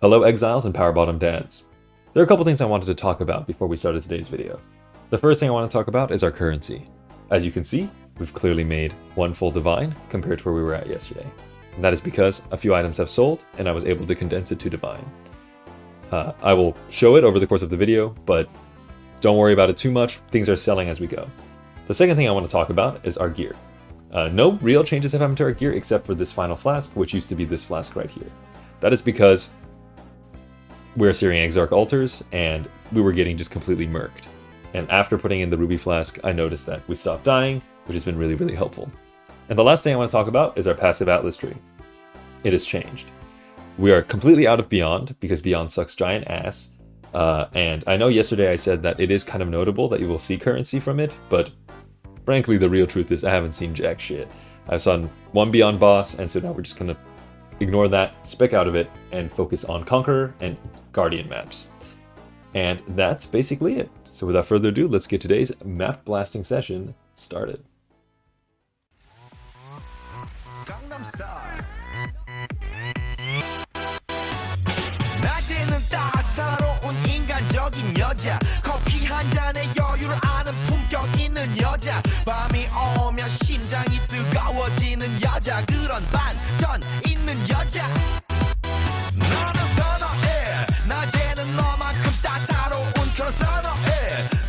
Hello exiles and power bottom dads. There are a couple things I wanted to talk about before we started today's video. The first thing I want to talk about is our currency. As you can see, we've clearly made one full divine compared to where we were at yesterday. And that is because a few items have sold and I was able to condense it to divine. I will show it over the course of the video, but don't worry about it too much. Things are selling as we go. The second thing I want to talk about is our gear. No real changes have happened to our gear except for this final flask, which used to be this flask right here. That is because we're searing Exarch altars and we were getting just completely murked. And after putting in the ruby flask, I noticed that we stopped dying, which has been really, really helpful. And the last thing I want to talk about is our passive Atlas tree. It has changed. We are completely out of Beyond because Beyond sucks giant ass. And I know yesterday I said that it is kind of notable that you will see currency from it, but frankly, the real truth is I haven't seen jack shit. I've seen one Beyond boss, and so now we're just gonna ignore that, spec out of it, and focus on Conqueror and Guardian maps. And that's basically it. So without further ado, let's get today's map blasting session started. 낮에는 따사로운 인간적인 여자 커피 한 잔에 여유를 아는 품격 있는 여자 밤이 오면 심장이 뜨거워지는 여자 그런 반전 있는 여자 너는 선어해 낮에는 너만큼 따사로운 그런 선어해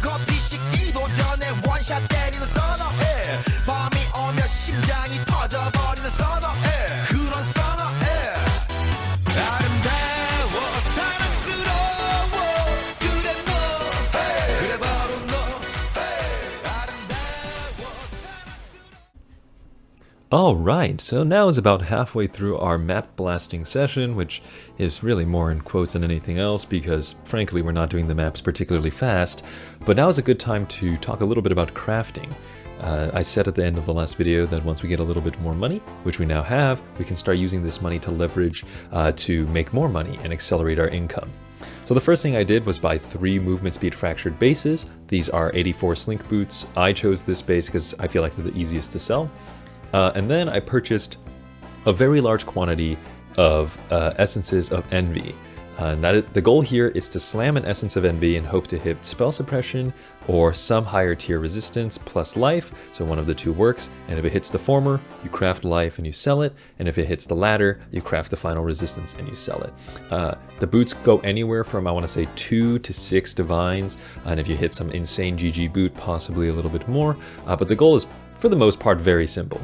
커피 식기도 전에 원샷 때리는 선어해 밤이 오면 심장이 터져버리는 선어해 그런 선어해 Alright, so now is about halfway through our map blasting session, which is really more in quotes than anything else because frankly we're not doing the maps particularly fast, but now is a good time to talk a little bit about crafting. I said at the end of the last video that once we get a little bit more money, which we now have, we can start using this money to leverage to make more money and accelerate our income. So the first thing I did was buy 3 movement speed fractured bases. These are 84 slink boots. I chose this base because I feel like they're the easiest to sell. And then I purchased a very large quantity of Essences of Envy. And the goal here is to slam an Essence of Envy and hope to hit spell suppression or some higher tier resistance plus life, so one of the two works. And if it hits the former, you craft life and you sell it. And if it hits the latter, you craft the final resistance and you sell it. The boots go anywhere from, I want to say, 2 to 6 divines. And if you hit some insane GG boot, possibly a little bit more. But the goal is, for the most part, very simple.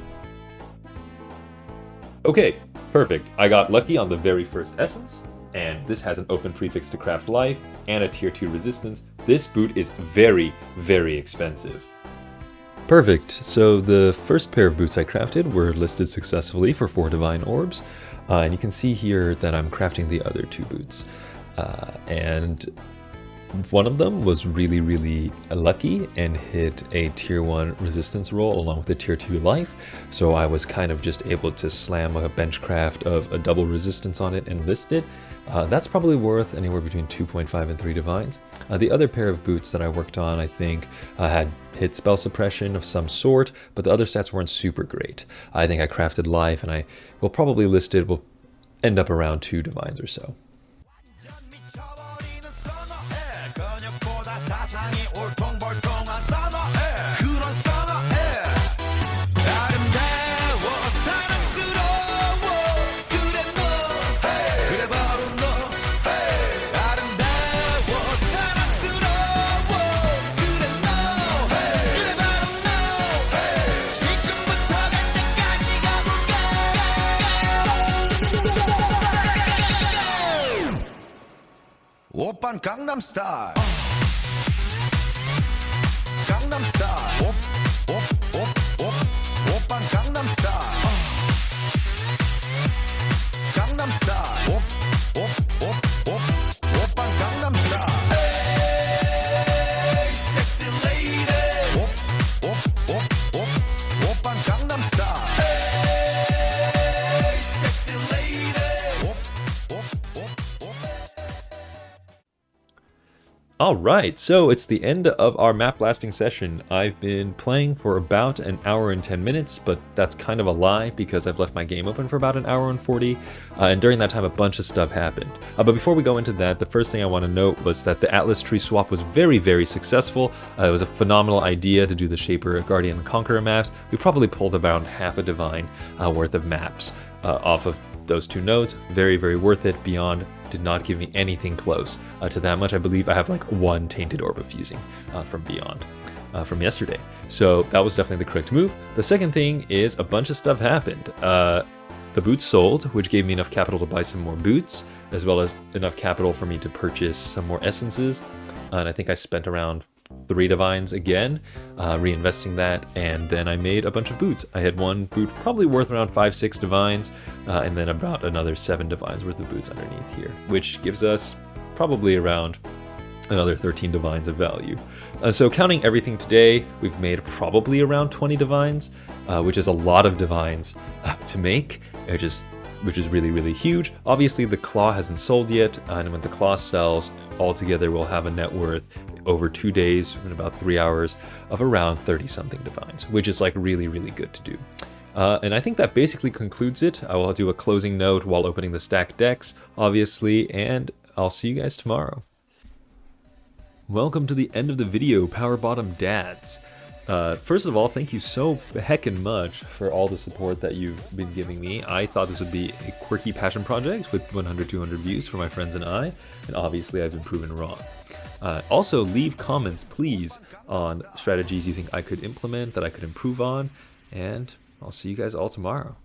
Okay, perfect. I got lucky on the very first essence, and this has an open prefix to craft life and a tier 2 resistance. This boot is very, very expensive. Perfect. So the first pair of boots I crafted were listed successfully for 4 divine orbs, and you can see here that I'm crafting the other 2 boots. And one of them was really, really lucky and hit a tier 1 resistance roll along with a tier 2 life. So I was kind of just able to slam a benchcraft of a double resistance on it and list it. That's probably worth anywhere between 2.5 and 3 divines. The other pair of boots that I worked on, I think, had hit spell suppression of some sort, but the other stats weren't super great. I think I crafted life and I will probably list it, will end up around 2 divines or so. 오빤 강남 스타일 강남 스타일 오빤 강남 스타일 강남 스타일 오빤 강남 스타일 Hey sexy lady 오빤 강남 스타일 Hey sexy lady Alright, so it's the end of our map blasting session. I've been playing for about an hour and 10 minutes, but that's kind of a lie because I've left my game open for about an hour and 40, and during that time a bunch of stuff happened. But before we go into that, the first thing I want to note was that the Atlas tree swap was very, very successful. It was a phenomenal idea to do the Shaper, Guardian, and Conqueror maps. We probably pulled around half a divine worth of maps off of those two nodes. Very, very worth it. Beyond did not give me anything close to that much. I believe I have like one Tainted Orb of Fusing from Beyond from yesterday. So that was definitely the correct move. The second thing is a bunch of stuff happened. The boots sold, which gave me enough capital to buy some more boots, as well as enough capital for me to purchase some more essences. And I think I spent around 3 divines again, reinvesting that, and then I made a bunch of boots. I had one boot probably worth around 5-6 divines, and then about another 7 divines worth of boots underneath here, which gives us probably around another 13 divines of value. So counting everything today, we've made probably around 20 divines, which is a lot of divines to make, which is really, really huge. Obviously the claw hasn't sold yet, and when the claw sells, altogether we'll have a net worth over 2 days, in about 3 hours, of around 30 something divines, which is like really, really good to do. And I think that basically concludes it. I will do a closing note while opening the stacked decks, obviously, and I'll see you guys tomorrow. Welcome to the end of the video, Power Bottom Dads. First of all, thank you so heckin' much for all the support that you've been giving me. I thought this would be a quirky passion project with 100-200 views for my friends and I, and obviously I've been proven wrong. Also, leave comments, please, on strategies you think I could implement, that I could improve on, and I'll see you guys all tomorrow.